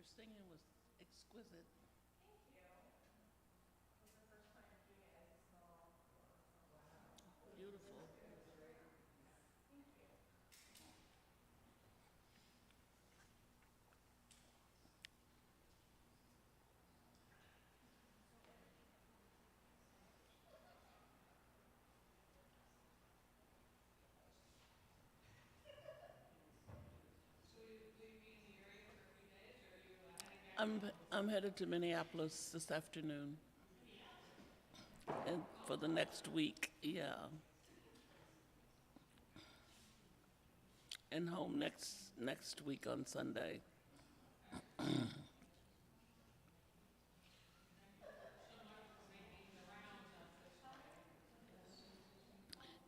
Your singing was exquisite. Beautiful. I'm headed to Minneapolis this afternoon, and for the next week, yeah, and home next week on Sunday.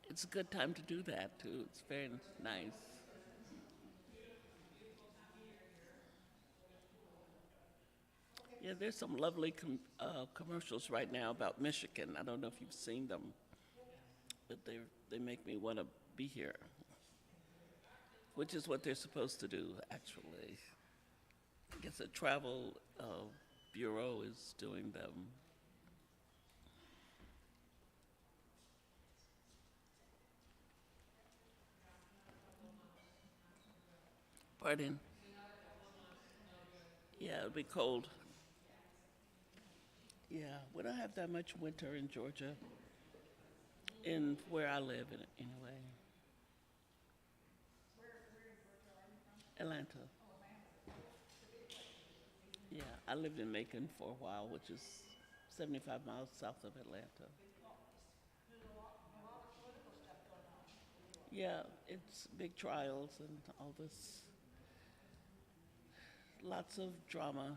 It's a good time to do that too. It's very nice. Yeah, there's some lovely commercials right now about Michigan. I don't know if you've seen them, but they make me want to be here, which is what they're supposed to do, actually. I guess a travel bureau is doing them. Pardon? Yeah, it'll be cold. Yeah, we don't have that much winter in Georgia, in where I live, anyway. Atlanta. Yeah, I lived in Macon for a while, which is 75 miles south of Atlanta. Yeah, it's big trials and all this, lots of drama.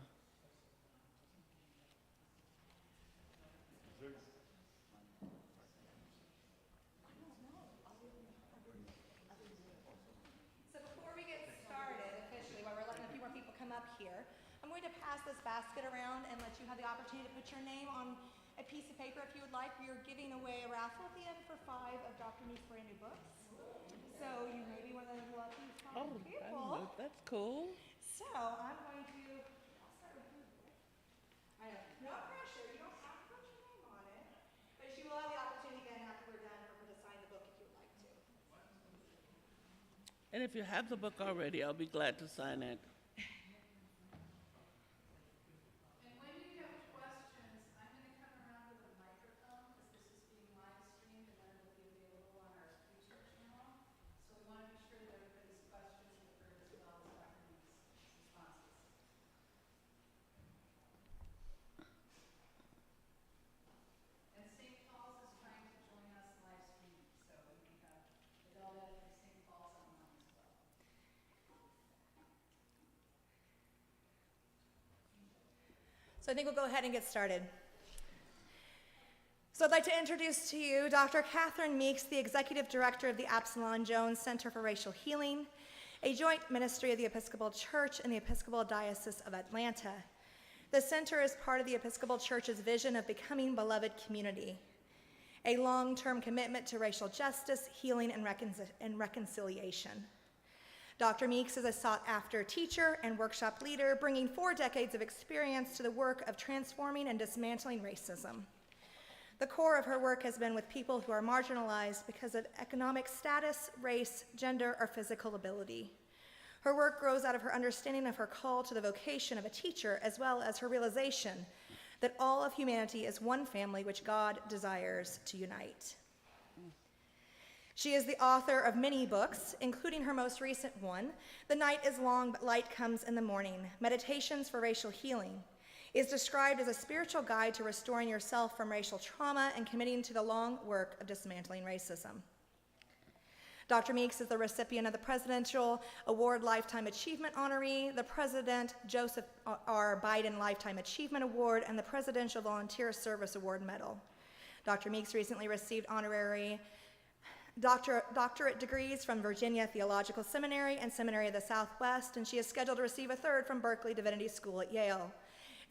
So before we get started officially, while we're letting a few more people come up here, I'm going to pass this basket around and let you have the opportunity to put your name on a piece of paper if you would like. We are giving away a raffle at the end for 5 of Dr. Meeks' brand new books. So you may be one of those lucky 5 Oh, I people. don't know. That's cool. So I'm going to, I'll start with you. I have no pressure. You don't have to put your name on it. But you will have the opportunity again after we're done for her to sign the book if you would like to. And if you have the book already, I'll be glad to sign it. And when you have questions, I'm going to come around with a microphone because this is being live streamed and then it'll be available on our YouTube channel. So we want to be sure that everybody's questions are heard as well as Dr. Meeks' responses. And St. Paul's is trying to join us live streaming, so we have adult ed from St. Paul's online as well. So I think we'll go ahead and get started. So I'd like to introduce to you Dr. Catherine Meeks, the Executive Director of the Absalom Jones Center for Racial Healing, a joint ministry of the Episcopal Church and the Episcopal Diocese of Atlanta. The center is part of the Episcopal Church's vision of becoming beloved community, a long-term commitment to racial justice, healing, and reconciliation. Dr. Meeks is a sought-after teacher and workshop leader, bringing 4 decades of experience to the work of transforming and dismantling racism. The core of her work has been with people who are marginalized because of economic status, race, gender, or physical ability. Her work grows out of her understanding of her call to the vocation of a teacher, as well as her realization that all of humanity is one family which God desires to unite. She is the author of many books, including her most recent one, The Night is Long but Light Comes in the Morning, Meditations for Racial Healing. Is described as a spiritual guide to restoring yourself from racial trauma and committing to the long work of dismantling racism. Dr. Meeks is the recipient of the Presidential Award Lifetime Achievement Honoree, the President Joseph R. Biden Lifetime Achievement Award, and the Presidential Volunteer Service Award Medal. Dr. Meeks recently received honorary doctorate degrees from Virginia Theological Seminary and Seminary of the Southwest, and she is scheduled to receive a third from Berkeley Divinity School at Yale,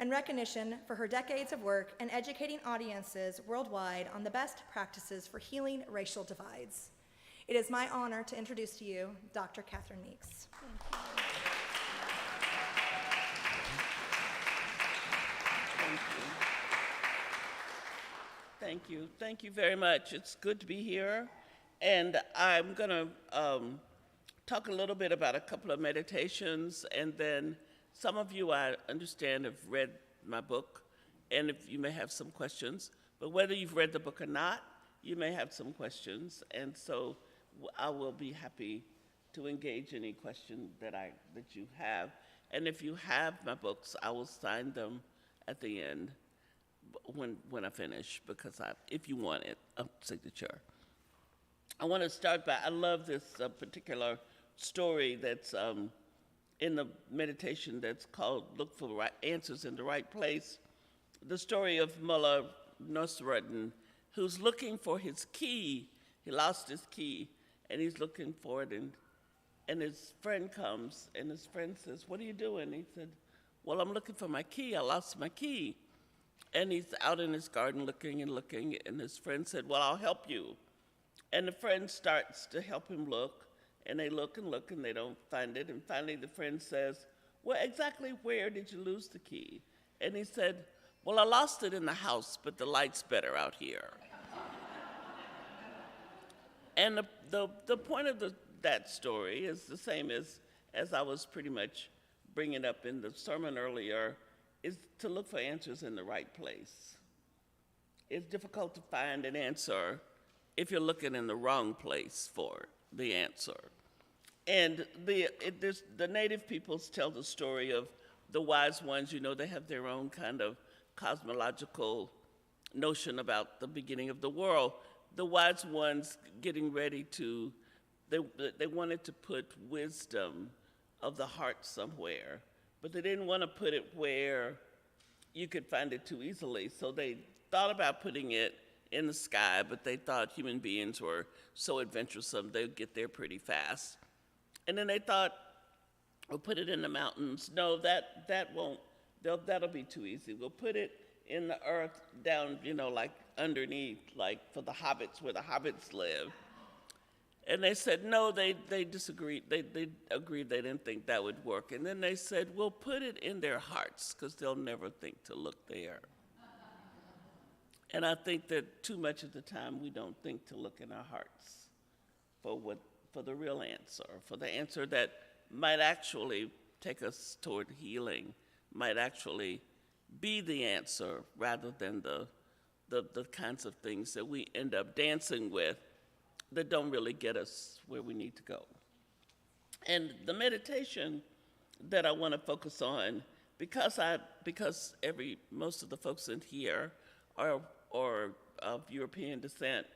in recognition for her decades of work in educating audiences worldwide on the best practices for healing racial divides. It is my honor to introduce to you Dr. Catherine Meeks. Thank Thank you. Thank you very much. It's good to be here. And I'm going to talk a little bit about a couple of meditations, and then some of you, I understand, have read my book, and if you may have some questions. But whether you've read the book or not, you may have some questions, and so I will be happy to engage any question that you have. And if you have my books, I will sign them at the end when I finish, because if you want it, a signature. I want to start by, I love this particular story that's in the meditation that's called Look for the Right Answers in the Right Place. The story of Mullah Nasruddin, who's looking for his key. He lost his key, and he's looking for it, and his friend comes, and his friend says, "What are you doing?" He said, "Well, I'm looking for my key. I lost my key." And he's out in his garden looking and looking, and his friend said, "Well, I'll help you." And the friend starts to help him look, and they look and look, and they don't find it. And finally, the friend says, "Well, exactly where did you lose the key?" And he said, "Well, I lost it in the house, but the light's better out here." And the point of that story is the same as I was pretty much bringing up in the sermon earlier, is to look for answers in the right place. It's difficult to find an answer if you're looking in the wrong place for the answer. And the native peoples tell the story of the wise ones. You know, they have their own kind of cosmological notion about the beginning of the world. The wise ones getting ready to, they wanted to put wisdom of the heart somewhere, but they didn't want to put it where you could find it too easily. So they thought about putting it in the sky, but they thought human beings were so adventuresome, they'd get there pretty fast. And then they thought, we'll put it in the mountains. No, that won't, that'll be too easy. We'll put it in the earth down, like underneath, like for the hobbits, where the hobbits live. And they said, no, they disagreed. They agreed they didn't think that would work. And then they said, we'll put it in their hearts, because they'll never think to look there. And I think that too much of the time we don't think to look in our hearts for the real answer, for the answer that might actually take us toward healing, might actually be the answer, rather than the kinds of things that we end up dancing with that don't really get us where we need to go. And the meditation that I want to focus on, because most of the folks in here are of European descent,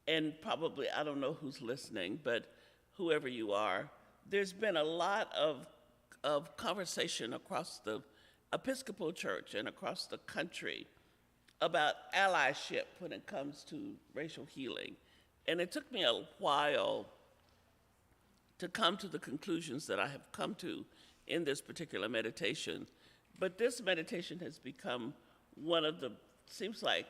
and probably, I don't know who's listening, but whoever you are, there's been a lot of conversation across the Episcopal Church and across the country about allyship when it comes to racial healing. And it took me a while to come to the conclusions that I have come to in this particular meditation. But this meditation has become one of seems like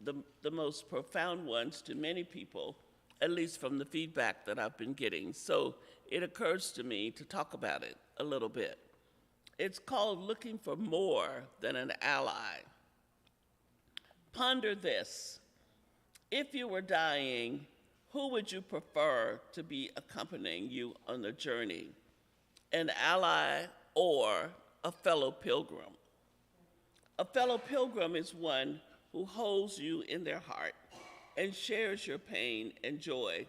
the most profound ones to many people, at least from the feedback that I've been getting. So it occurs to me to talk about it a little bit. It's called Looking for More Than an Ally. Ponder this. If you were dying, who would you prefer to be accompanying you on the journey? An ally or a fellow pilgrim? A fellow pilgrim is one who holds you in their heart and shares your pain and joy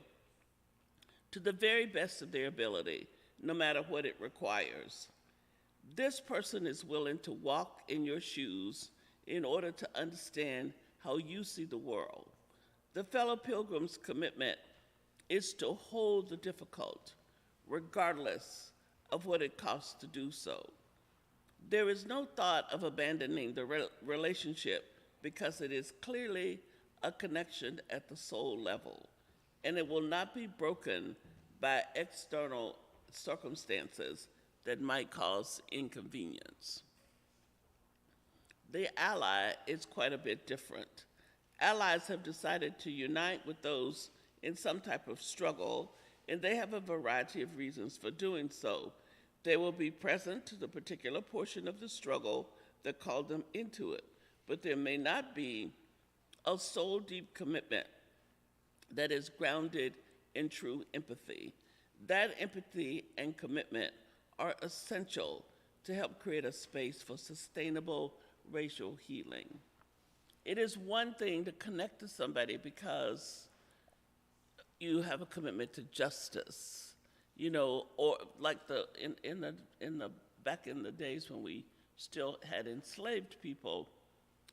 to the very best of their ability, no matter what it requires. This person is willing to walk in your shoes in order to understand how you see the world. The fellow pilgrim's commitment is to hold the difficult, regardless of what it costs to do so. There is no thought of abandoning the relationship, because it is clearly a connection at the soul level, and it will not be broken by external circumstances that might cause inconvenience. The ally is quite a bit different. Allies have decided to unite with those in some type of struggle, and they have a variety of reasons for doing so. They will be present to the particular portion of the struggle that called them into it, but there may not be a soul deep commitment that is grounded in true empathy. That empathy and commitment are essential to help create a space for sustainable racial healing. It is one thing to connect to somebody because you have a commitment to justice, you know, or like in the back in the days when we still had enslaved people,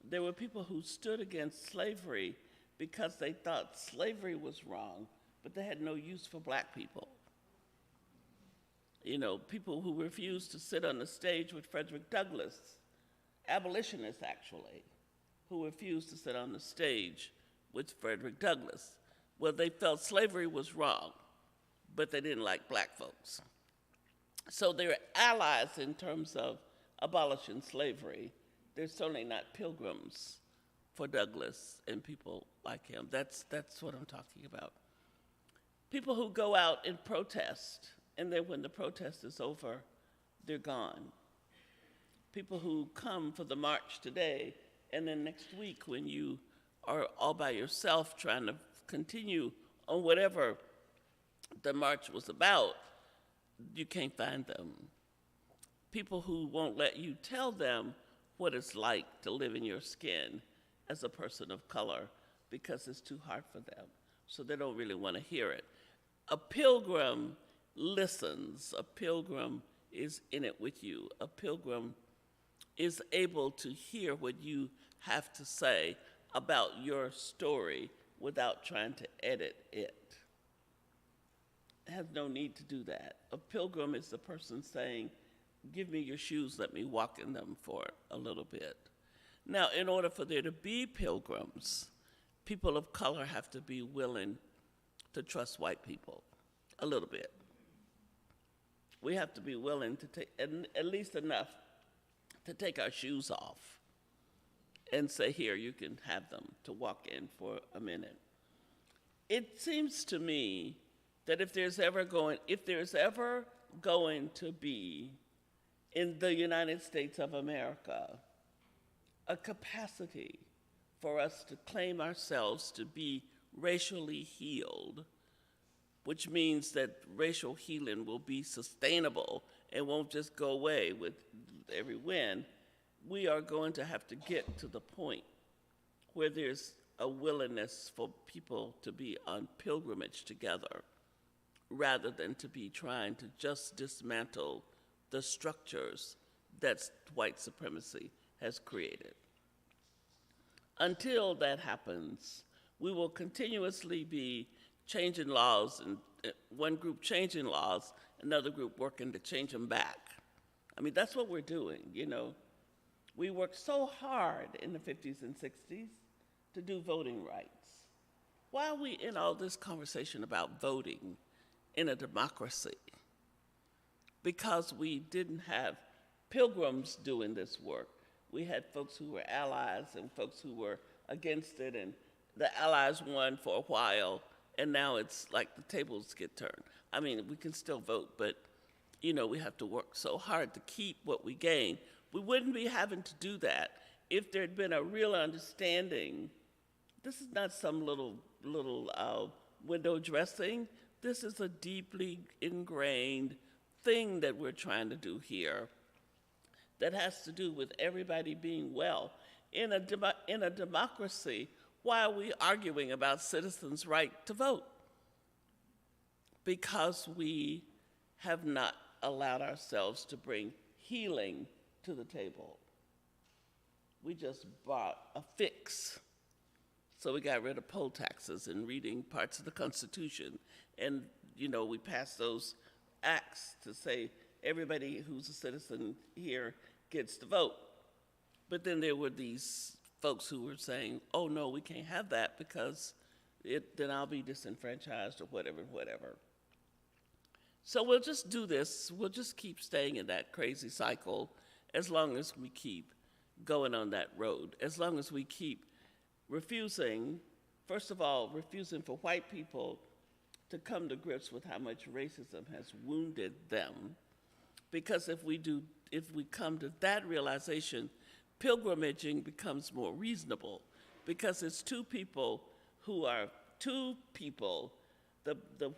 there were people who stood against slavery because they thought slavery was wrong, but they had no use for black people. You know, people who refused to sit on the stage with Frederick Douglass, abolitionists actually, who refused to sit on the stage with Frederick Douglass. Well, they felt slavery was wrong, but they didn't like black folks. So they're allies in terms of abolishing slavery. They're certainly not pilgrims for Douglass and people like him. That's what I'm talking about. People who go out and protest, and then when the protest is over, they're gone. People who come for the march today, and then next week when you are all by yourself trying to continue on whatever the march was about, you can't find them. People who won't let you tell them what it's like to live in your skin as a person of color because it's too hard for them, so they don't really want to hear it. A pilgrim listens. A pilgrim is in it with you. A pilgrim is able to hear what you have to say about your story without trying to edit it. It has no need to do that. A pilgrim is the person saying, give me your shoes, let me walk in them for a little bit. Now, in order for there to be pilgrims, people of color have to be willing to trust white people a little bit. We have to be willing to take at least enough to take our shoes off and say, here, you can have them, to walk in for a minute. It seems to me that if there's ever going to be in the United States of America a capacity for us to claim ourselves to be racially healed, which means that racial healing will be sustainable and won't just go away with every win, we are going to have to get to the point where there's a willingness for people to be on pilgrimage together rather than to be trying to just dismantle the structures that white supremacy has created. Until that happens, we will continuously be changing laws, and one group changing laws, another group working to change them back. I mean, that's what we're doing, you know. We worked so hard in the 50s and 60s to do voting rights. Why are we in all this conversation about voting in a democracy? Because we didn't have pilgrims doing this work. We had folks who were allies and folks who were against it, and the allies won for a while, and now it's like the tables get turned. I mean, we can still vote, but you know, we have to work so hard to keep what we gain. We wouldn't be having to do that if there had been a real understanding. This is not some little window dressing. This is a deeply ingrained thing that we're trying to do here that has to do with everybody being well. In a democracy, why are we arguing about citizens' right to vote? Because we have not allowed ourselves to bring healing to the table. We just bought a fix. So we got rid of poll taxes and reading parts of the Constitution. And, you know, we passed those acts to say everybody who's a citizen here gets to vote. But then there were these folks who were saying, oh, no, we can't have that because then I'll be disenfranchised or whatever. So we'll just do this. We'll just keep staying in that crazy cycle as long as we keep going on that road, as long as we keep refusing, first of all, refusing for white people to come to grips with how much racism has wounded them. Because if we come to that realization, pilgrimaging becomes more reasonable because it's two people, the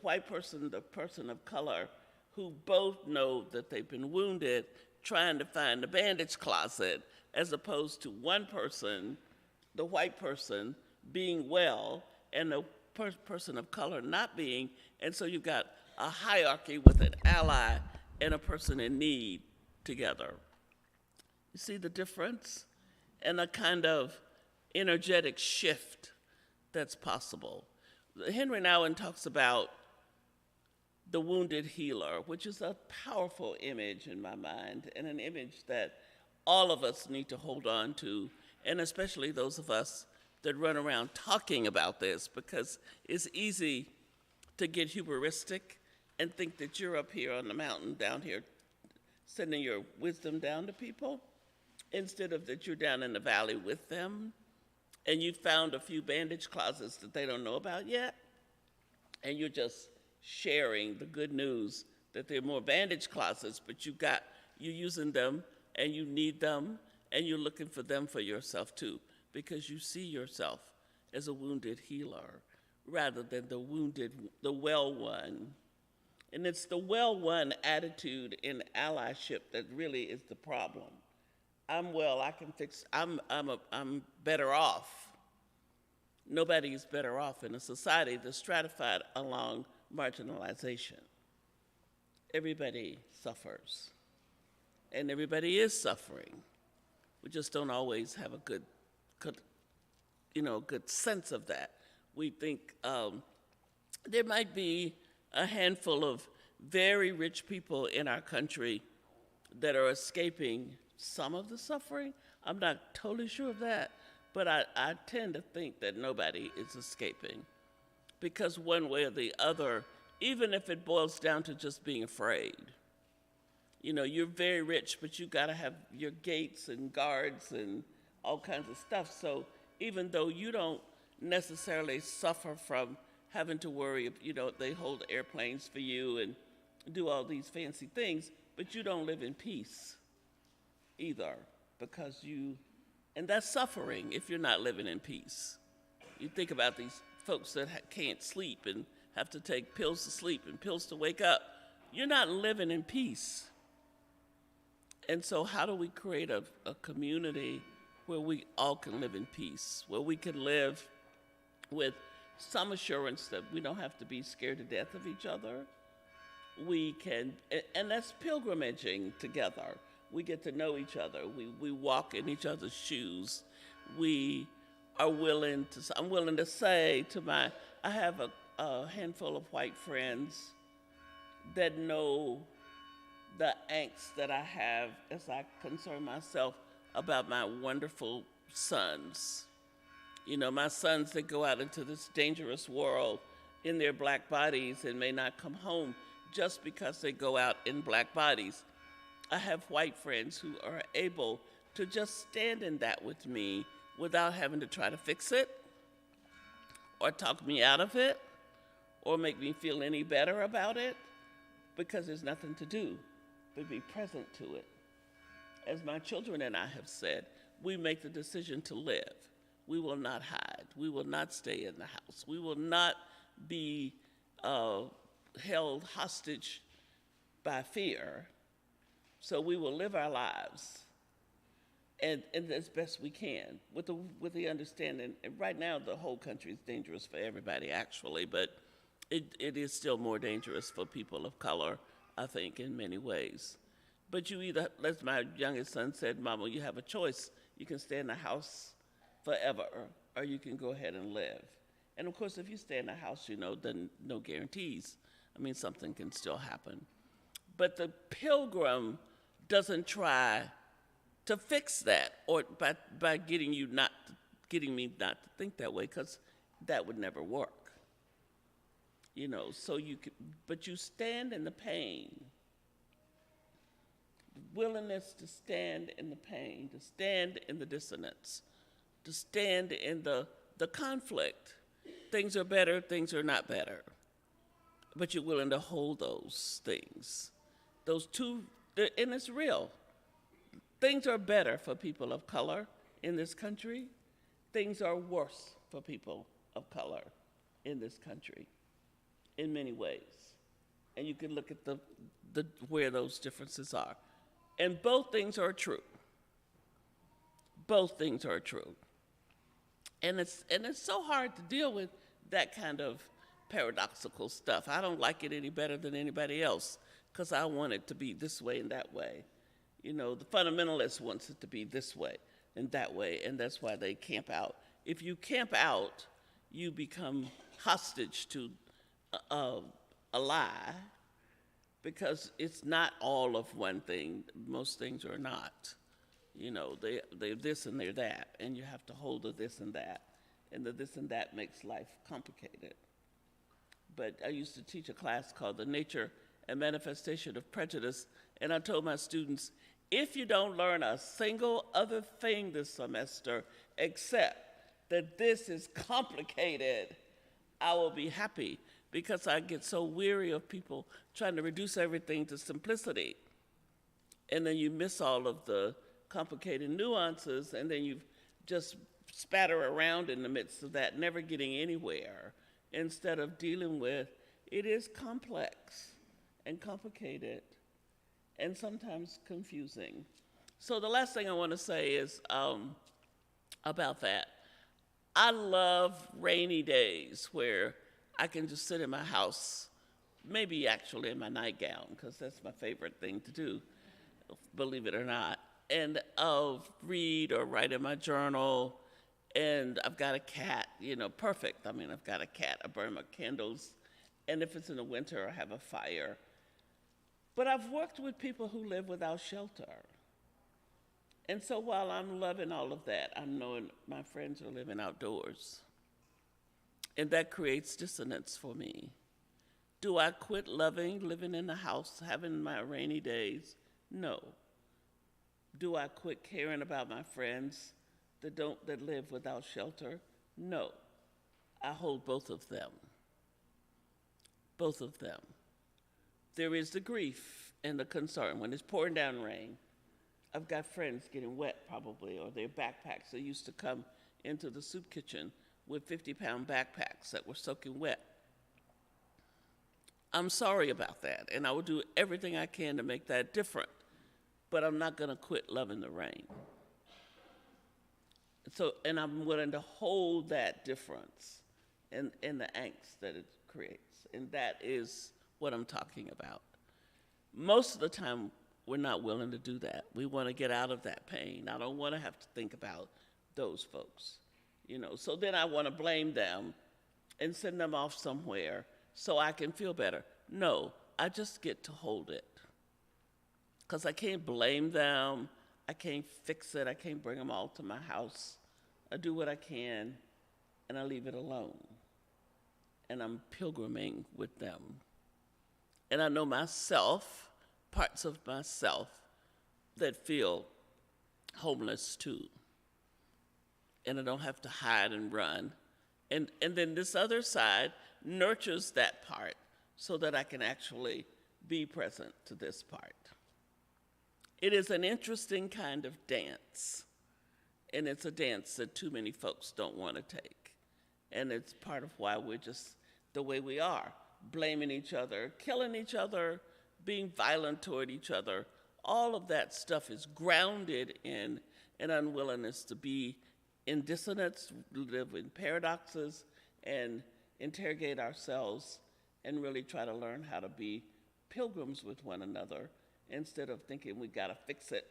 white person, the person of color, who both know that they've been wounded, trying to find the bandage closet, as opposed to one person, the white person, being well, and the person of color not being. And so you've got a hierarchy with an ally and a person in need together. You see the difference? And a kind of energetic shift that's possible. Henry Nouwen talks about the wounded healer, which is a powerful image in my mind, and an image that all of us need to hold on to, and especially those of us that run around talking about this, because it's easy to get hubristic and think that you're up here on the mountain down here sending your wisdom down to people, instead of that you're down in the valley with them, and you found a few bandage closets that they don't know about yet, and you're just sharing the good news that there are more bandage closets, but you're using them, and you need them, and you're looking for them for yourself too, because you see yourself as a wounded healer rather than the well one. And it's the well one attitude in allyship that really is the problem. I'm well, I can fix, I'm better off. Nobody's better off in a society that's stratified along marginalization. Everybody suffers, and everybody is suffering. We just don't always have a good sense of that. We think there might be a handful of very rich people in our country that are escaping some of the suffering. I'm not totally sure of that, but I tend to think that nobody is escaping, because one way or the other, even if it boils down to just being afraid, you're very rich, but you gotta have your gates and guards and all kinds of stuff. So even though you don't necessarily suffer from having to worry, they hold airplanes for you and do all these fancy things, but you don't live in peace either, because and that's suffering if you're not living in peace. You think about these folks that can't sleep and have to take pills to sleep and pills to wake up. You're not living in peace. And so how do we create a community where we all can live in peace, where we can live with some assurance that we don't have to be scared to death of each other? We can, and that's pilgrimaging together. We get to know each other. We walk in each other's shoes. We are willing to, I'm willing to say to I have a handful of white friends that know the angst that I have as I concern myself about my wonderful sons. My sons that go out into this dangerous world in their black bodies and may not come home just because they go out in black bodies. I have white friends who are able to just stand in that with me without having to try to fix it or talk me out of it or make me feel any better about it, because there's nothing to do but be present to it. As my children and I have said, we make the decision to live. We will not hide. We will not stay in the house. We will not be held hostage by fear. So we will live our lives, and as best we can, with the understanding. And right now, the whole country is dangerous for everybody, actually, but it is still more dangerous for people of color, I think, in many ways. But you either, as my youngest son said, Mama, you have a choice. You can stay in the house forever, or you can go ahead and live. And of course, if you stay in the house, then no guarantees. Something can still happen. But the pilgrim doesn't try to fix that, or by getting me not to think that way, because that would never work. So but you stand in the pain. Willingness to stand in the pain, to stand in the dissonance, to stand in the conflict. Things are better, things are not better. But you're willing to hold those things. Those two, and it's real. Things are better for people of color in this country, things are worse for people of color in this country in many ways. And you can look at the where those differences are. And both things are true. Both things are true. And it's so hard to deal with that kind of paradoxical stuff. I don't like it any better than anybody else because I want it to be this way and that way. You know, the fundamentalist wants it to be this way and that way, and that's why they camp out. If you camp out, you become hostage to a lie, because it's not all of one thing. Most things are not. You know, they're this and they're that, and you have to hold the this and that. And the this and that makes life complicated. But I used to teach a class called The Nature and Manifestation of Prejudice, and I told my students, if you don't learn a single other thing this semester except that this is complicated, I will be happy, because I get so weary of people trying to reduce everything to simplicity. And then you miss all of the complicated nuances, and then you just spatter around in the midst of that, never getting anywhere, instead of dealing with it is complex and complicated and sometimes confusing. So the last thing I want to say is about that. I love rainy days where I can just sit in my house, maybe actually in my nightgown, because that's my favorite thing to do, believe it or not, and I'll read or write in my journal, and I've got a cat, you know, perfect. I mean, I've got a cat, I burn my candles, and if it's in the winter, I have a fire. But I've worked with people who live without shelter. And so while I'm loving all of that, I'm knowing my friends are living outdoors. And that creates dissonance for me. Do I quit loving living in the house, having my rainy days? No. Do I quit caring about my friends that live without shelter? No. I hold both of them. Both of them. There is the grief and the concern. When it's pouring down rain, I've got friends getting wet probably, or their backpacks. They used to come into the soup kitchen with 50-pound backpacks that were soaking wet. I'm sorry about that, and I will do everything I can to make that different, but I'm not gonna quit loving the rain. So, and I'm willing to hold that difference and the angst that it creates, and that is what I'm talking about. Most of the time, we're not willing to do that. We want to get out of that pain. I don't want to have to think about those folks, you know. So then I want to blame them and send them off somewhere so I can feel better. No, I just get to hold it, because I can't blame them. I can't fix it. I can't bring them all to my house. I do what I can, and I leave it alone. And I'm pilgriming with them. And I know myself, parts of myself that feel homeless too. And I don't have to hide and run. And then this other side nurtures that part so that I can actually be present to this part. It is an interesting kind of dance. And it's a dance that too many folks don't want to take. And it's part of why we're just the way we are, blaming each other, killing each other, being violent toward each other. All of that stuff is grounded in an unwillingness to be in dissonance, live in paradoxes, and interrogate ourselves, and really try to learn how to be pilgrims with one another instead of thinking we gotta fix it.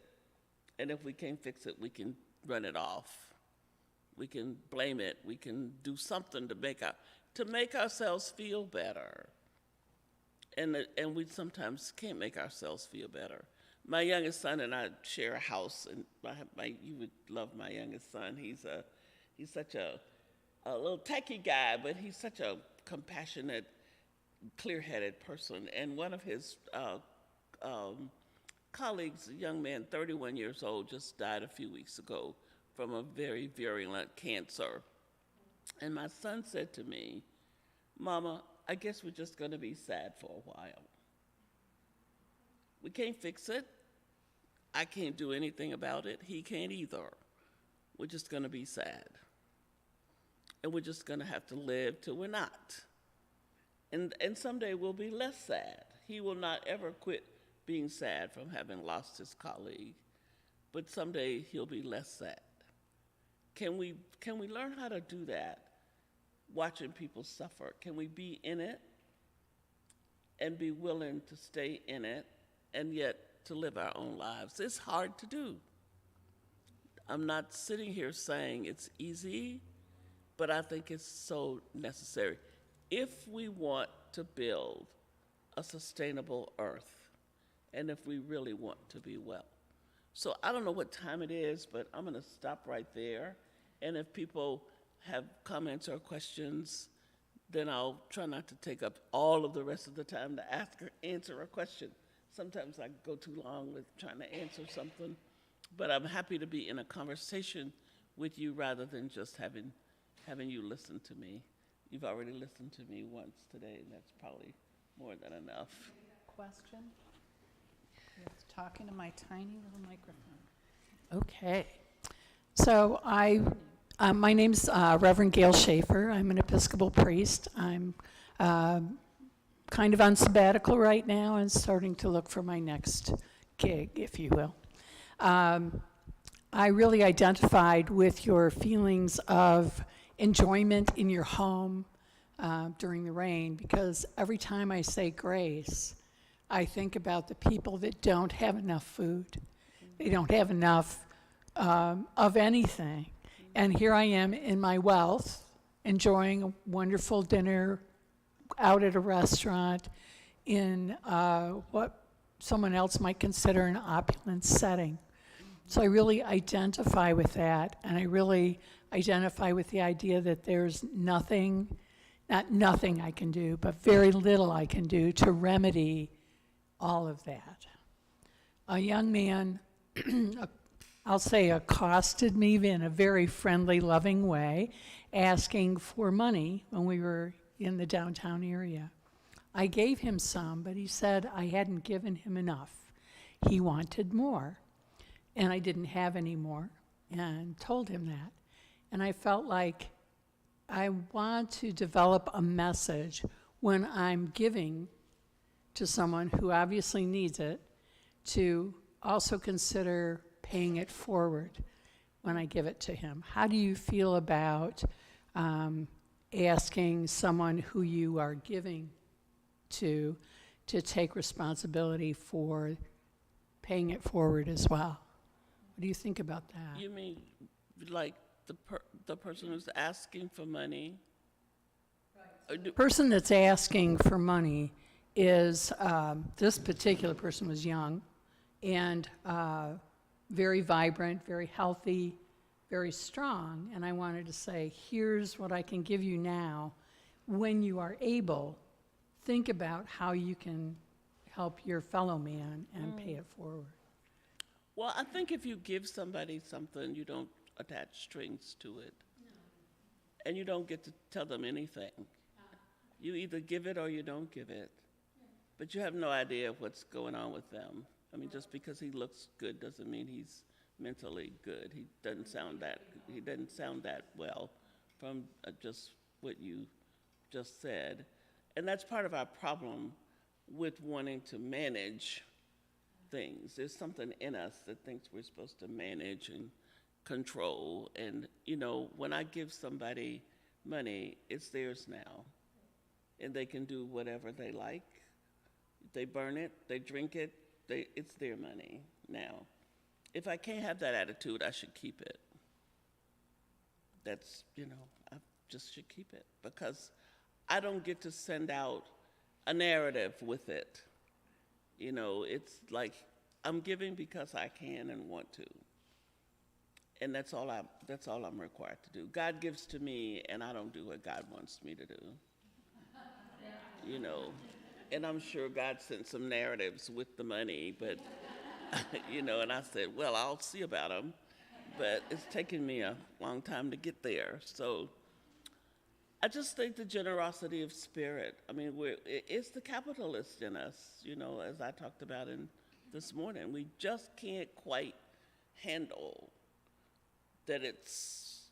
And if we can't fix it, we can run it off. We can blame it. We can do something to make ourselves feel better. And we sometimes can't make ourselves feel better. My youngest son and I share a house, and you would love my youngest son. He's such a little techie guy, but he's such a compassionate, clear-headed person. And one of his colleagues, a young man, 31 years old, just died a few weeks ago from a very virulent cancer. And my son said to me, "Mama, I guess we're just going to be sad for a while. We can't fix it. I can't do anything about it. He can't either. We're just going to be sad." and we're just going to have to live till we're not. And someday we'll be less sad. He will not ever quit being sad from having lost his colleague, but someday he'll be less sad. Can we learn how to do that, watching people suffer? Can we be in it and be willing to stay in it and yet to live our own lives? It's hard to do. I'm not sitting here saying it's easy, but I think it's so necessary. If we want to build a sustainable earth, and if we really want to be well. So I don't know what time it is, but I'm going to stop right there. And if people have comments or questions, then I'll try not to take up all of the rest of the time to answer a question. Sometimes I go too long with trying to answer something, but I'm happy to be in a conversation with you rather than just having you listen to me. You've already listened to me once today, and that's probably more than enough. Question? Yes, talking to my tiny little microphone. Okay. So my name's Reverend Gail Schaefer. I'm an Episcopal priest. I'm kind of on sabbatical right now and starting to look for my next gig, if you will. I really identified with your feelings of enjoyment in your home during the rain, because every time I say grace, I think about the people that don't have enough food. They don't have enough of anything. And here I am in my wealth, enjoying a wonderful dinner out at a restaurant in what someone else might consider an opulent setting. So I really identify with that, and I really identify with the idea that there's nothing, not nothing I can do, but very little I can do to remedy all of that. A young man, I'll say, accosted me in a very friendly, loving way, asking for money when we were in the downtown area. I gave him some, but he said I hadn't given him enough. He wanted more, and I didn't have any more, and told him that. And I felt like I want to develop a message when I'm giving to someone who obviously needs it, to also consider paying it forward when I give it to him. How do you feel about asking someone who you are giving to take responsibility for paying it forward as well? What do you think about that? You mean like the person who's asking for money? Right. The person that's asking for money is, this particular person was young and very vibrant, very healthy, very strong. And I wanted to say, here's what I can give you now. When you are able, think about how you can help your fellow man and pay it forward. Well, I think if you give somebody something, you don't attach strings to it. No. And you don't get to tell them anything. You either give it or you don't give it. Yeah. But you have no idea what's going on with them. I mean, just because he looks good doesn't mean he's mentally good. He doesn't sound that well from just what you just said. And that's part of our problem with wanting to manage things. There's something in us that thinks we're supposed to manage and control. And, you know, when I give somebody money, it's theirs now. And they can do whatever they like. They burn it, they drink it, it's their money now. If I can't have that attitude, I should keep it. That's, you know, I just should keep it, because I don't get to send out a narrative with it. You know, it's like I'm giving because I can and want to. And that's all I'm required to do. God gives to me, and I don't do what God wants me to do. You know, and I'm sure God sent some narratives with the money, but, you know, and I said, well, I'll see about them. But it's taken me a long time to get there. So I just think the generosity of spirit, I mean, it's the capitalist in us, you know, as I talked about this morning. We just can't quite handle that it's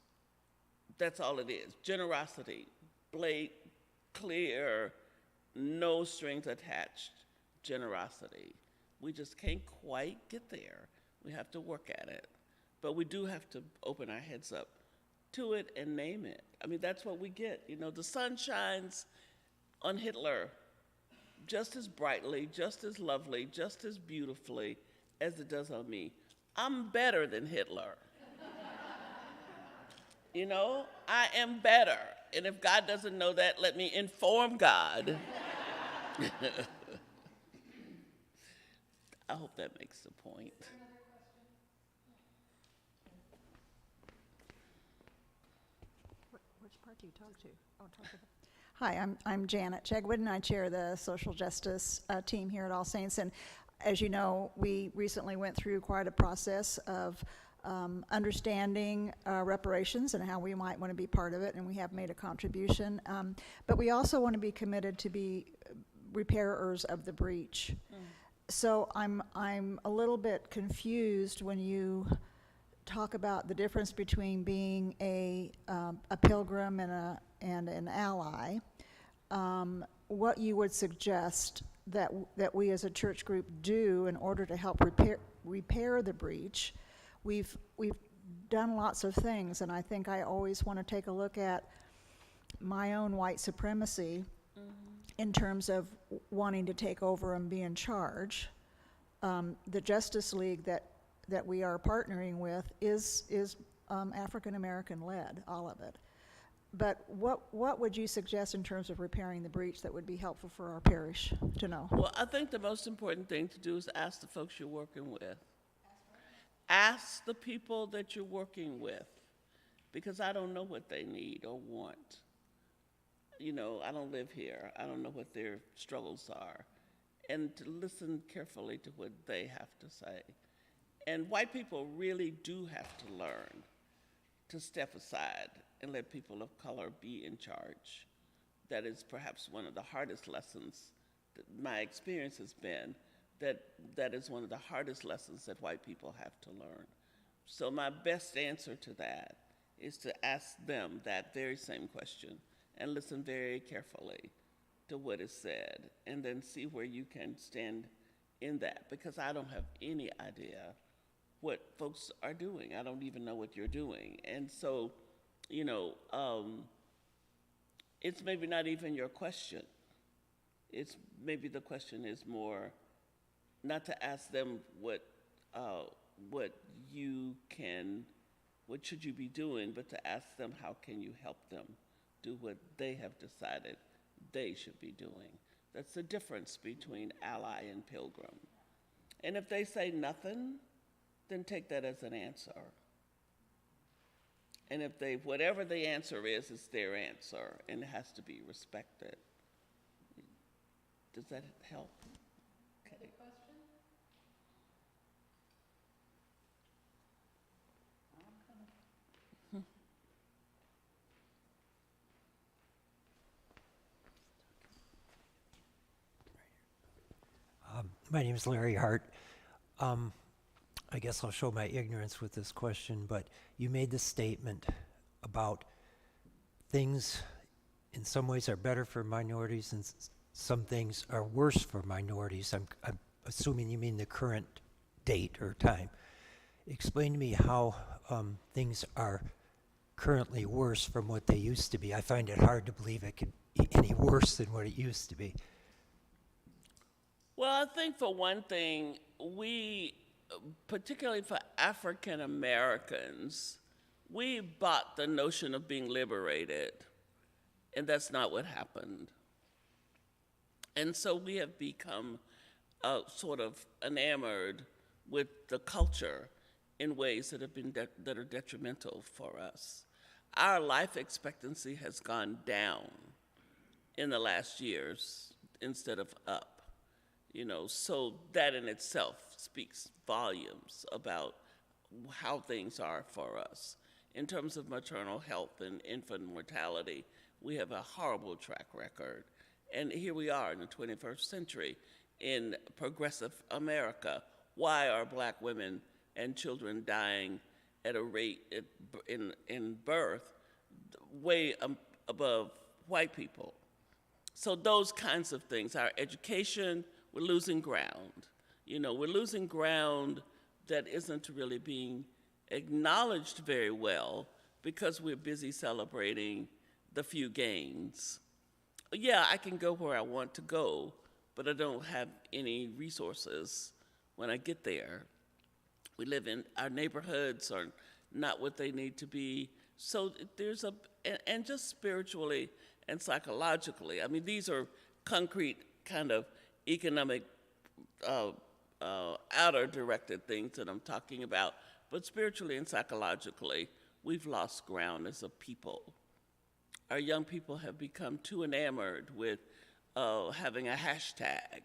That's all it is. Generosity, clear, no strings attached generosity. We just can't quite get there. We have to work at it. But we do have to open our heads up to it and name it. I mean, that's what we get. You know, the sun shines on Hitler just as brightly, just as lovely, just as beautifully as it does on me. I'm better than Hitler. You know, I am better. And if God doesn't know that, let me inform God. I hope that makes the point. Which part do you talk to? Oh, talk to the. Hi, I'm Janet Chegwood, and I chair the social justice team here at All Saints. And as you know, we recently went through quite a process of understanding reparations and how we might want to be part of it, and we have made a contribution. But we also want to be committed to be repairers of the breach. So I'm a little bit confused when you talk about the difference between being a pilgrim and an ally. What you would suggest that we as a church group do in order to help repair the breach. We've done lots of things, and I think I always want to take a look at my own white supremacy in terms of wanting to take over and be in charge. The Justice League that we are partnering with is African American led, all of it. But what would you suggest in terms of repairing the breach that would be helpful for our parish to know? Well, I think the most important thing to do is ask the folks you're working with. Ask the people that you're working with, because I don't know what they need or want. You know, I don't live here. I don't know what their struggles are. And to listen carefully to what they have to say. And white people really do have to learn to step aside and let people of color be in charge. That is perhaps one of the hardest lessons that my experience has been, that is one of the hardest lessons that white people have to learn. So my best answer to that is to ask them that very same question and listen very carefully to what is said, and then see where you can stand in that, because I don't have any idea what folks are doing. I don't even know what you're doing. And so, you know, it's maybe not even your question. It's maybe the question is more not to ask them what should you be doing, but to ask them how can you help them do what they have decided they should be doing. That's the difference between ally and pilgrim. And if they say nothing, then take that as an answer. And if whatever the answer is, it's their answer, and it has to be respected. Does that help? Okay. Other question? My name is Larry Hart. I guess I'll show my ignorance with this question, but you made this statement about things in some ways are better for minorities and some things are worse for minorities. I'm assuming you mean the current date or time. Explain to me how things are currently worse from what they used to be. I find it hard to believe it could be any worse than what it used to be. Well, I think for one thing, we, particularly for African Americans, we bought the notion of being liberated, and that's not what happened. And so we have become sort of enamored with the culture in ways that have been that are detrimental for us. Our life expectancy has gone down in the last years instead of up. You know, so that in itself speaks volumes about how things are for us. In terms of maternal health and infant mortality, we have a horrible track record. And here we are in the 21st century in progressive America. Why are black women and children dying at a rate in birth way above white people. So those kinds of things, our education, we're losing ground. We're losing ground that isn't really being acknowledged very well because we're busy celebrating the few gains. Yeah, I can go where I want to go, but I don't have any resources when I get there. We live in, our neighborhoods are not what they need to be. So there's and just spiritually and psychologically, I mean, these are concrete kind of economic outer directed things that I'm talking about, but spiritually and psychologically, we've lost ground as a people. Our young people have become too enamored with having a hashtag,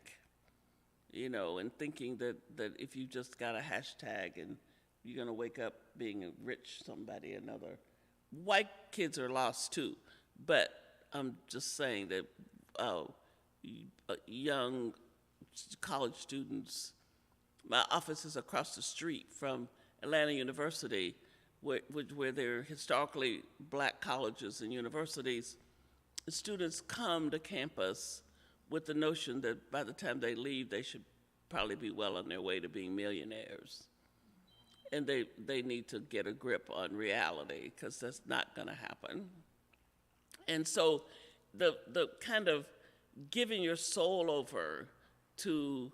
and thinking that if you just got a hashtag and you're gonna wake up being a rich somebody, another. White kids are lost too, but I'm just saying that young college students, my office is across the street from Atlanta University, where there are historically black colleges and universities. The students come to campus with the notion that by the time they leave, they should probably be well on their way to being millionaires. And they need to get a grip on reality, because that's not going to happen. And so the kind of giving your soul over to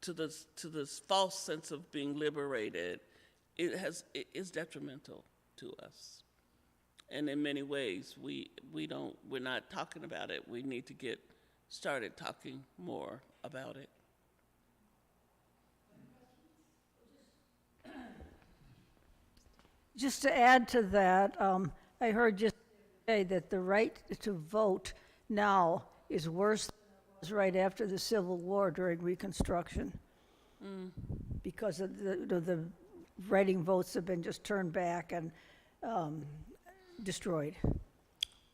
this false sense of being liberated, is detrimental to us. And in many ways, we're not talking about it. We need to get started talking more about it. Just to add to that, I heard just say that the right to vote now is worse than it was right after the Civil War during Reconstruction. Because of the writing votes have been just turned back and destroyed.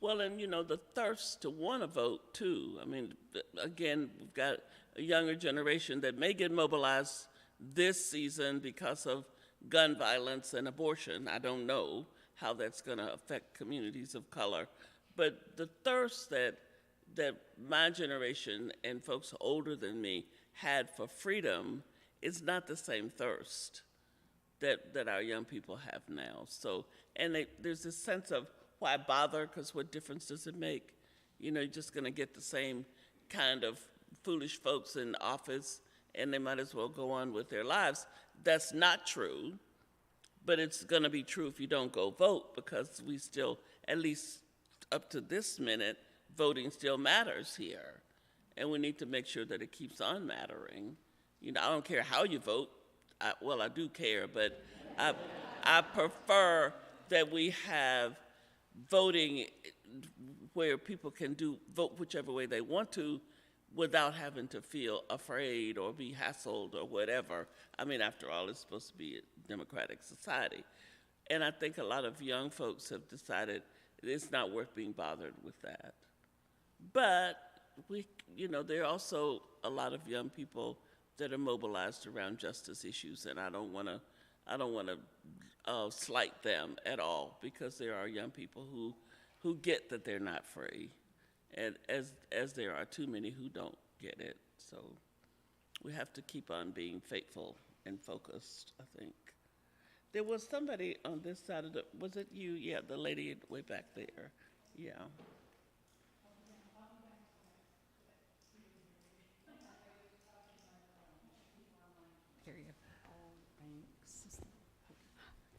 Well, and the thirst to want to vote too. I mean, again, we've got a younger generation that may get mobilized this season because of gun violence and abortion. I don't know how that's going to affect communities of color. But the thirst that my generation and folks older than me had for freedom is not the same thirst that our young people have now. So, and there's this sense of, why bother? Because what difference does it make? You're just going to get the same kind of foolish folks in office, and they might as well go on with their lives. That's not true, but it's going to be true if you don't go vote, because we still, at least up to this minute, voting still matters here. And we need to make sure that it keeps on mattering. I don't care how you vote. I do care, but I prefer that we have voting where people can vote whichever way they want to without having to feel afraid or be hassled or whatever. I mean, after all, it's supposed to be a democratic society. And I think a lot of young folks have decided it's not worth being bothered with that. But there are also a lot of young people that are mobilized around justice issues, and I don't want to slight them at all, because there are young people who get that they're not free, and as there are too many who don't get it. So we have to keep on being faithful and focused, I think. There was somebody on this side of was it you? Yeah, the lady way back there. Yeah.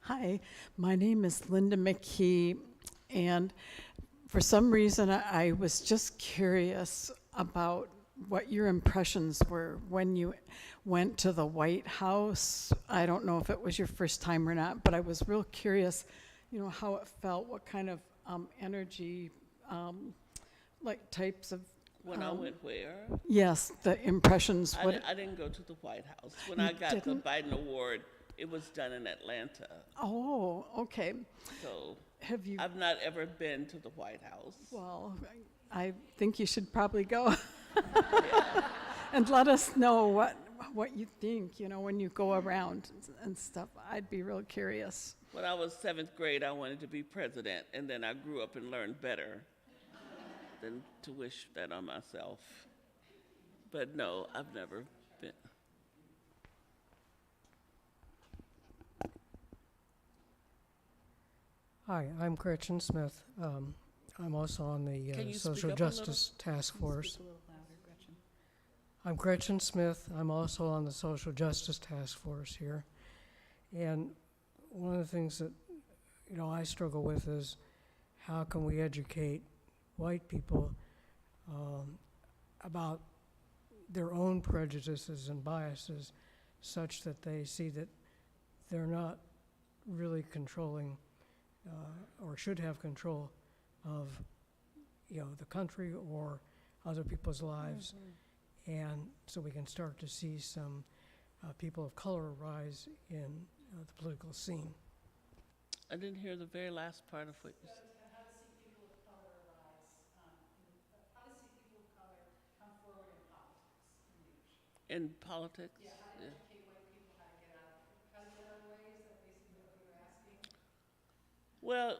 Hi, my name is Linda McKee, and for some reason I was just curious about what your impressions were when you went to the White House. I don't know if it was your first time or not, but I was real curious, how it felt, what kind of energy, like types of... When I went where? Yes, the impressions. I didn't go to the White House. When I got the Biden Award, it was done in Atlanta. Oh, okay. So have you? I've not ever been to the White House. Well, I think you should probably go. And let us know what you think, when you go around and stuff. I'd be real curious. When I was 7th grade, I wanted to be president, and then I grew up and learned better than to wish that on myself. But no, I've never been. Hi, I'm Gretchen Smith. I'm also on Can the you speak Social up a little? Justice Task Force. I'm Gretchen Smith. I'm also on the Social Justice Task Force here. And one of the things that, I struggle with is how can we educate white people about their own prejudices and biases such that they see that they're not really controlling or should have control of, the country or other people's lives. And so we can start to see some people of color rise in the political scene. I didn't hear the very last part of what you said. How to see people of color rise, how to see people of color come forward in politics and leadership. In politics? Yeah, how to educate white people how to get out of the way, is that basically what you're asking? Well,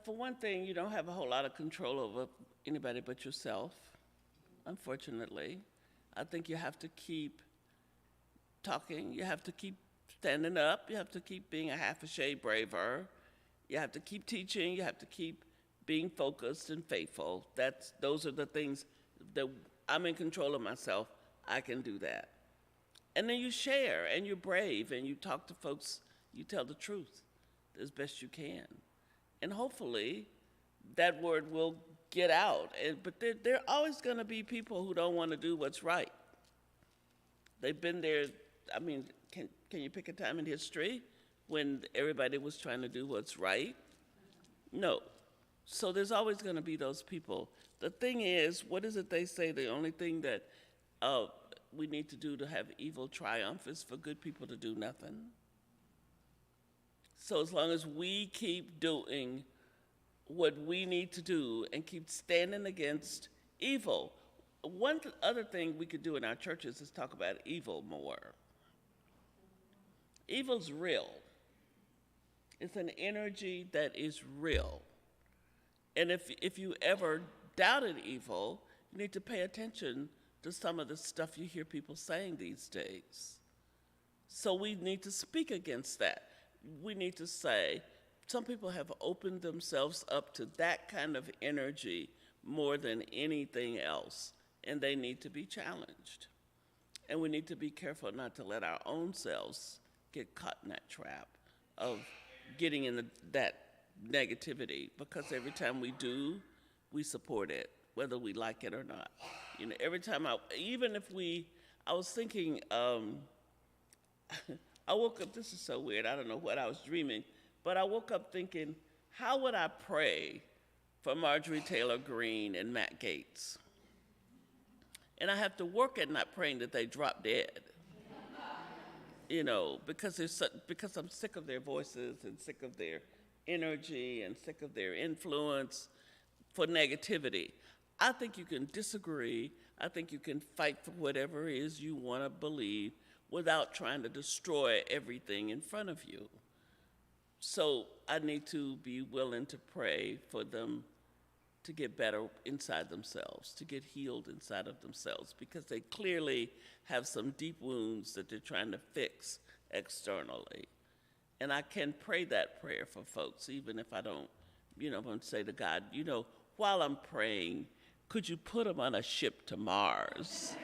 for one thing, you don't have a whole lot of control over anybody but yourself, unfortunately. I think you have to keep talking. You have to keep standing up. You have to keep being a half a shade braver. You have to keep teaching. You have to keep being focused and faithful. Those are the things that I'm in control of myself. I can do that. And then you share, and you're brave, and you talk to folks. You tell the truth as best you can. And hopefully that word will get out. But there are always going to be people who don't want to do what's right. They've been there. I mean, can you pick a time in history when everybody was trying to do what's right? No. So there's always going to be those people. The thing is, what is it they say? The only thing that we need to do to have evil triumph is for good people to do nothing. So as long as we keep doing what we need to do and keep standing against evil. One other thing we could do in our churches is talk about evil more. Evil's real. It's an energy that is real. And if you ever doubted evil, you need to pay attention to some of the stuff you hear people saying these days. So we need to speak against that. We need to say, some people have opened themselves up to that kind of energy more than anything else, and they need to be challenged. And we need to be careful not to let our own selves get caught in that trap of getting in that negativity, because every time we do, we support it, whether we like it or not. Every time I was thinking, I woke up, this is so weird, I don't know what I was dreaming, but I woke up thinking, how would I pray for Marjorie Taylor Greene and Matt Gaetz? And I have to work at not praying that they drop dead. Because I'm sick of their voices and sick of their energy and sick of their influence for negativity. I think you can disagree. I think you can fight for whatever it is you want to believe without trying to destroy everything in front of you. So I need to be willing to pray for them to get better inside themselves, to get healed inside of themselves, because they clearly have some deep wounds that they're trying to fix externally. And I can pray that prayer for folks, even if I don't, I'm going to say to God, while I'm praying, could you put them on a ship to Mars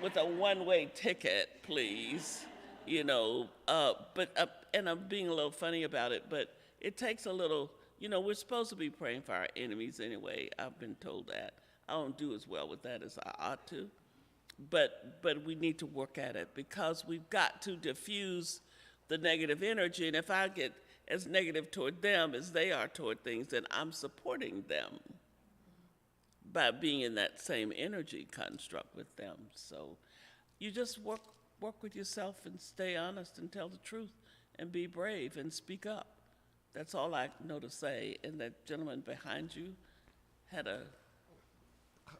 with a one-way ticket, please? And I'm being a little funny about it, but it takes a little, we're supposed to be praying for our enemies anyway. I've been told that. I don't do as well with that as I ought to. But we need to work at it, because we've got to diffuse the negative energy. And if I get as negative toward them as they are toward things, then I'm supporting them by being in that same energy construct with them. So you just work with yourself and stay honest and tell the truth and be brave and speak up. That's all I know to say. And that gentleman behind you had a...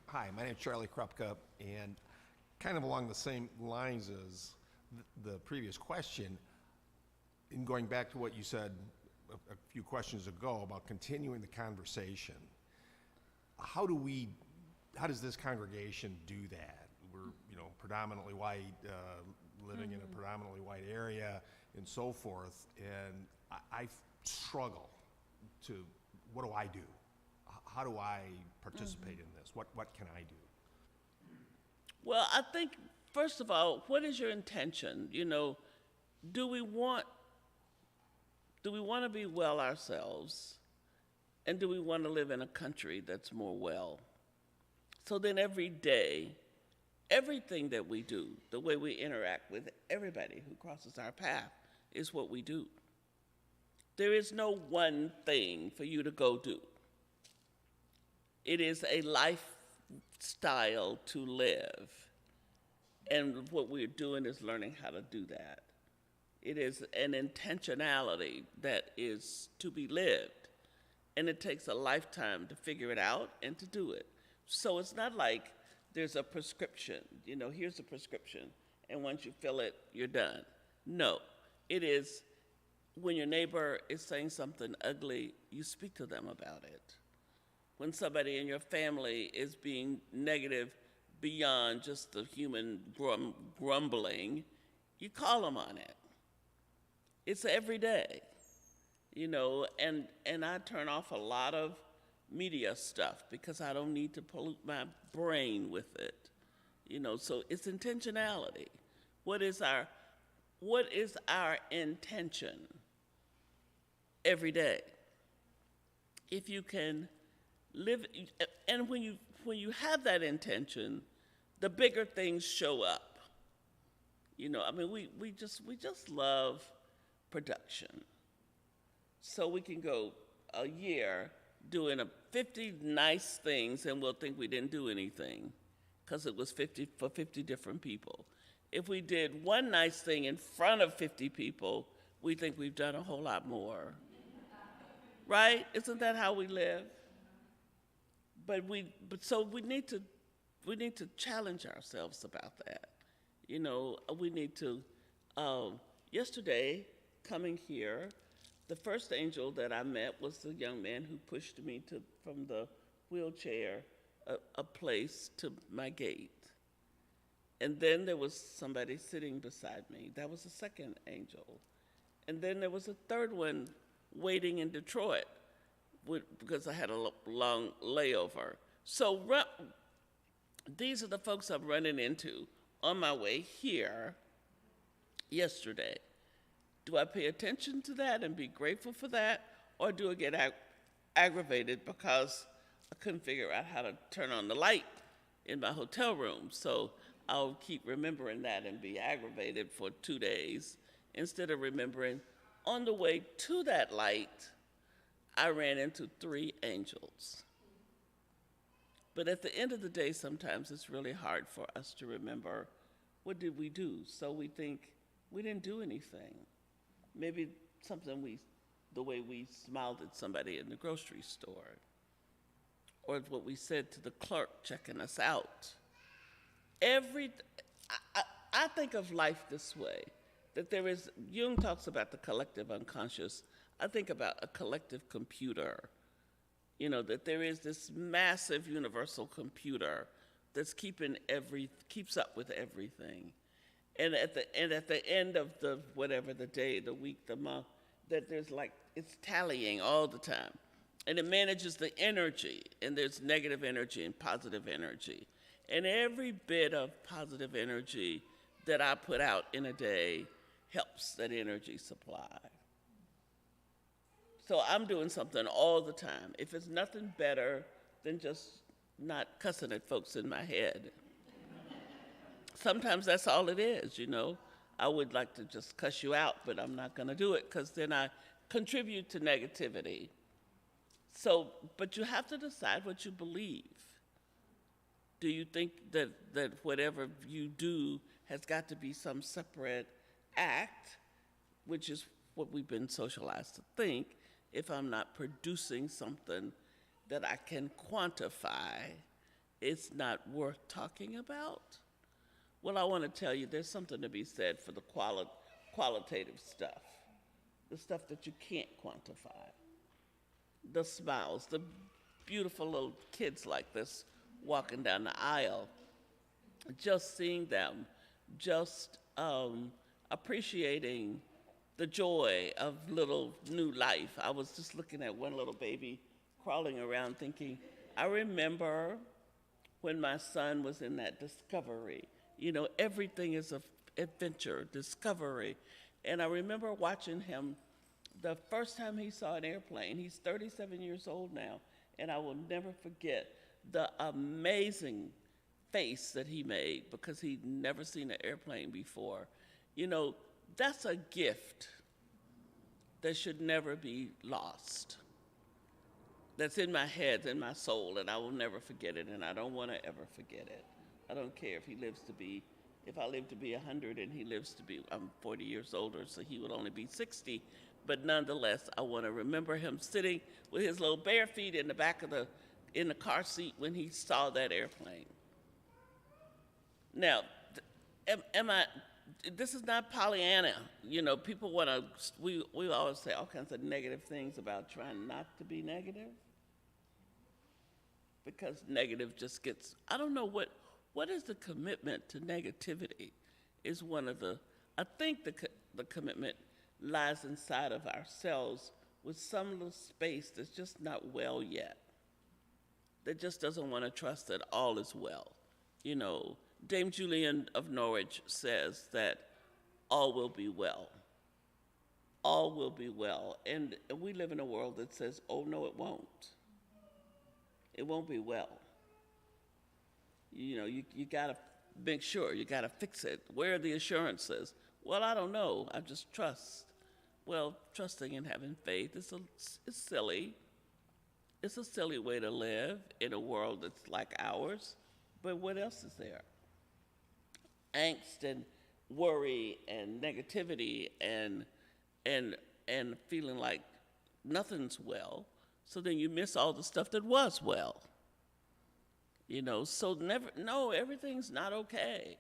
Hi, my name is Charlie Krupka, and kind of along the same lines as the previous question, in going back to what you said a few questions ago about continuing the conversation, how does this congregation do that? We're, predominantly white, living in a predominantly white area and so forth, and I struggle to, what do I do? How do I participate in this? What can I do? Well, I think, first of all, what is your intention? Do we want to be well ourselves? And do we want to live in a country that's more well? So then every day, everything that we do, the way we interact with everybody who crosses our path, is what we do. There is no one thing for you to go do. It is a lifestyle to live. And what we're doing is learning how to do that. It is an intentionality that is to be lived. And it takes a lifetime to figure it out and to do it. So it's not like there's a prescription, here's a prescription, and once you fill it, you're done. No, it is when your neighbor is saying something ugly, you speak to them about it. When somebody in your family is being negative beyond just the human grumbling, you call them on it. It's every day, and I turn off a lot of media stuff because I don't need to pollute my brain with it. So it's intentionality. What is our intention every day? If you can live, and when you have that intention, the bigger things show up. We just love production. So we can go a year doing 50 nice things and we'll think we didn't do anything because it was 50 for 50 different people. If we did one nice thing in front of 50 people, we think we've done a whole lot more. Right? Isn't that how we live? So we need to challenge ourselves about that. We need to, yesterday, coming here, the first angel that I met was the young man who pushed me from the wheelchair, a place to my gate. And then there was somebody sitting beside me. That was the second angel. And then there was a third one waiting in Detroit because I had a long layover. So these are the folks I'm running into on my way here yesterday. Do I pay attention to that and be grateful for that, or do I get aggravated because I couldn't figure out how to turn on the light in my hotel room? So I'll keep remembering that and be aggravated for 2 days instead of remembering on the way to that light, I ran into 3 angels. But at the end of the day, sometimes it's really hard for us to remember what did we do. So we think we didn't do anything. Maybe the way we smiled at somebody in the grocery store, or what we said to the clerk checking us out. I think of life this way, that Jung talks about the collective unconscious. I think about a collective computer, that there is this massive universal computer that's keeps up with everything. And at the end of the day, the week, the month, that it's tallying all the time. And it manages the energy, and there's negative energy and positive energy. And every bit of positive energy that I put out in a day helps that energy supply. So I'm doing something all the time. If it's nothing better than just not cussing at folks in my head. Sometimes that's all it is, I would like to just cuss you out, but I'm not going to do it because then I contribute to negativity. So, but you have to decide what you believe. Do you think that whatever you do has got to be some separate act, which is what we've been socialized to think, if I'm not producing something that I can quantify, it's not worth talking about? Well, I want to tell you, there's something to be said for the qualitative stuff, the stuff that you can't quantify. The smiles, the beautiful little kids like this walking down the aisle, just seeing them, just appreciating the joy of little new life. I was just looking at one little baby crawling around thinking, I remember when my son was in that discovery. You know, everything is an adventure, discovery. And I remember watching him the first time he saw an airplane. He's 37 years old now, and I will never forget the amazing face that he made because he'd never seen an airplane before. You know, that's a gift that should never be lost. That's in my head, in my soul, and I will never forget it, and I don't want to ever forget it. I don't care if I live to be 100 and he lives to be, I'm 40 years older, so he would only be 60. But nonetheless, I want to remember him sitting with his little bare feet in the back of in the car seat when he saw that airplane. Now, this is not Pollyanna. You know, people want to, we always say all kinds of negative things about trying not to be negative. Because negative just gets, I don't know what is the commitment to negativity is one of I think the commitment lies inside of ourselves with some little space that's just not well yet, that just doesn't want to trust that all is well. You know, Dame Julian of Norwich says that all will be well. All will be well. And we live in a world that says, oh, no, it won't. It won't be well. You know, you got to make sure, you got to fix it. Where are the assurances? Well, I don't know. I just trust. Well, trusting and having faith is silly. It's a silly way to live in a world that's like ours. But what else is there? Angst and worry and negativity and feeling like nothing's well. So then you miss all the stuff that was well. You know, so everything's not okay.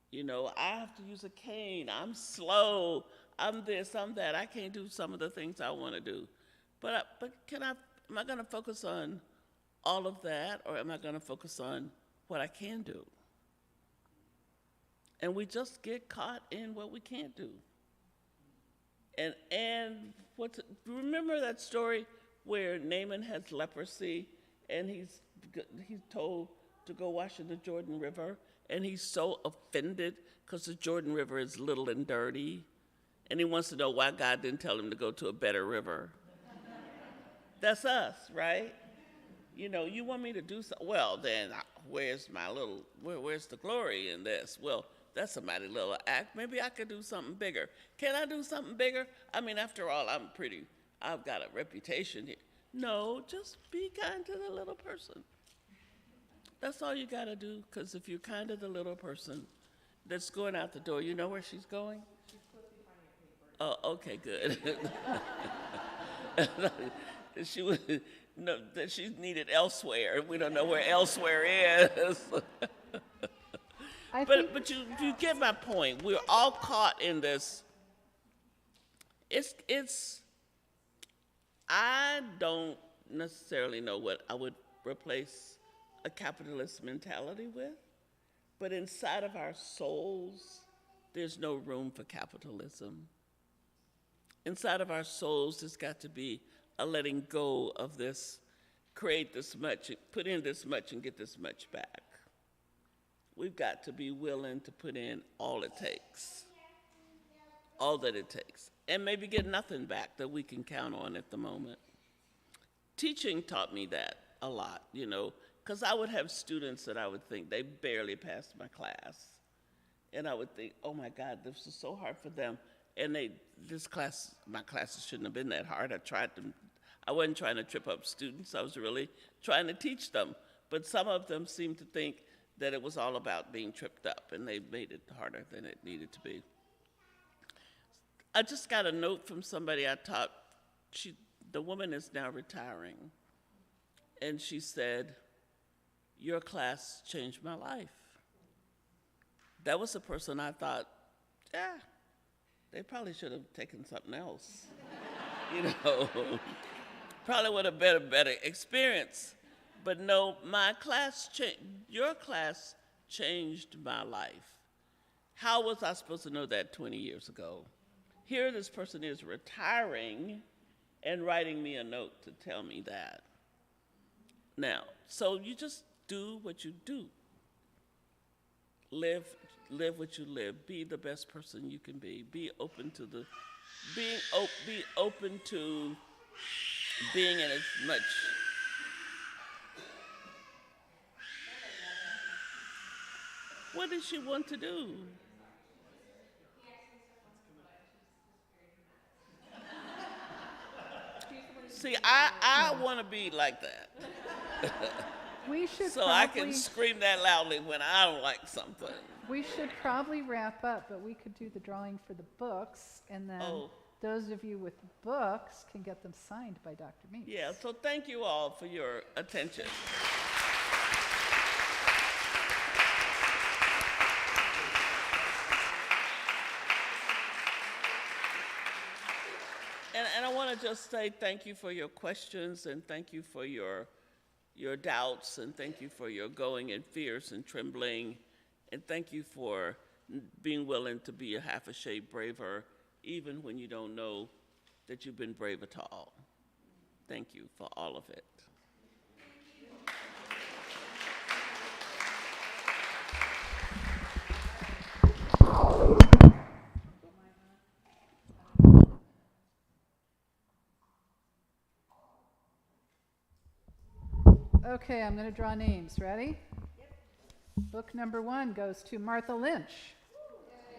You know, I have to use a cane. I'm slow. I'm this, I'm that. I can't do some of the things I want to do. But am I going to focus on all of that, or am I going to focus on what I can do? And we just get caught in what we can't do. And remember that story where Naaman has leprosy and he's told to go wash in the Jordan River, and he's so offended because the Jordan River is little and dirty, and he wants to know why God didn't tell him to go to a better river. That's us, right? You know, you want me to do something. Well, then where's the glory in this? Well, that's a mighty little act. Maybe I could do something bigger. Can I do something bigger? I mean, after all, I've got a reputation here. No, just be kind to the little person. That's all you got to do, because if you're kind to the little person that's going out the door, you know where she's going? She's supposed to be finding a paper. Oh, okay, good. She was, no, that she's needed elsewhere. We don't know where elsewhere is. But you get my point. We're all caught in this. I don't necessarily know what I would replace a capitalist mentality with, but inside of our souls, there's no room for capitalism. Inside of our souls, there's got to be a letting go of this, create this much, put in this much and get this much back. We've got to be willing to put in all it takes, all that it takes, and maybe get nothing back that we can count on at the moment. Teaching taught me that a lot, you know, because I would have students that I would think they barely passed my class. And I would think, oh my God, this is so hard for them. And my classes shouldn't have been that hard. I wasn't trying to trip up students. I was really trying to teach them. But some of them seemed to think that it was all about being tripped up, and they made it harder than it needed to be. I just got a note from somebody I taught. The woman is now retiring. And she said, your class changed my life. that was the person I thought, yeah, they probably should have taken something else. You know, probably would have been a better experience. But no, your class changed my life. How was I supposed to know that 20 years ago? Here this person is retiring and writing me a note to tell me that. Now, so you just do what you do. Live what you live. Be the best person you can be. Be open to be open to being in as much. What does she want to do? See, I want to be like that. We should So I can scream that loudly when I don't like something. we should probably wrap up, but we could do the drawing for the books, and then Oh. those of you with books can get them signed by Dr. Meeks. Yeah, so thank you all for your attention. And I want to just say thank you for your questions, and thank you for your doubts, and thank you for your going in fears and trembling, and thank you for being willing to be a half a shade braver, even when you don't know that you've been brave at all. Thank you for all of it. Okay, I'm going to draw names. Ready? Yep. Book number 1 goes to Martha Lynch.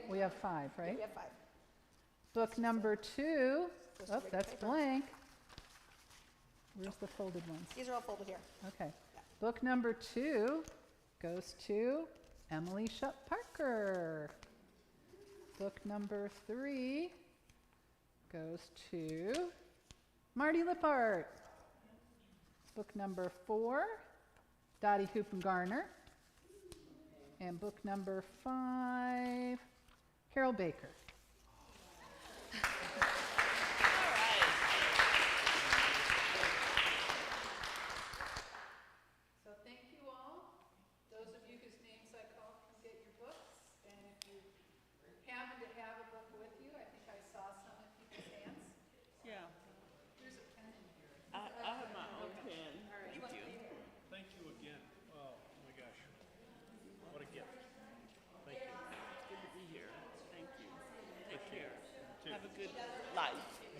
We have 5, right? We have 5. Book number 2, oh, that's blank. Where's the folded ones? These are all folded here. Okay. Book number 2 goes to Emily Shutt Parker. Book number 3 goes to Marty Lippart. Book number 4, Dottie Hoopen Garner. And book number 5, Carol Baker. So thank you all. Those of you whose names I called can get your books. And if you happen to have a book with you, I think I saw some in people's hands. Yeah, There's a pen in here. I have my own pen. Thank you. Thank you again. Oh my gosh. What a gift. Thank you. Good to be here. Thank you. Take care. Have a good life.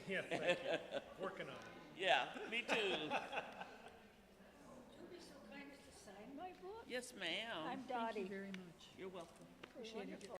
Yeah, thank you. Working on it. Yeah, me too. Would you be so kind as to sign my book? Yes, ma'am. I'm Dottie. You're welcome. Appreciate it.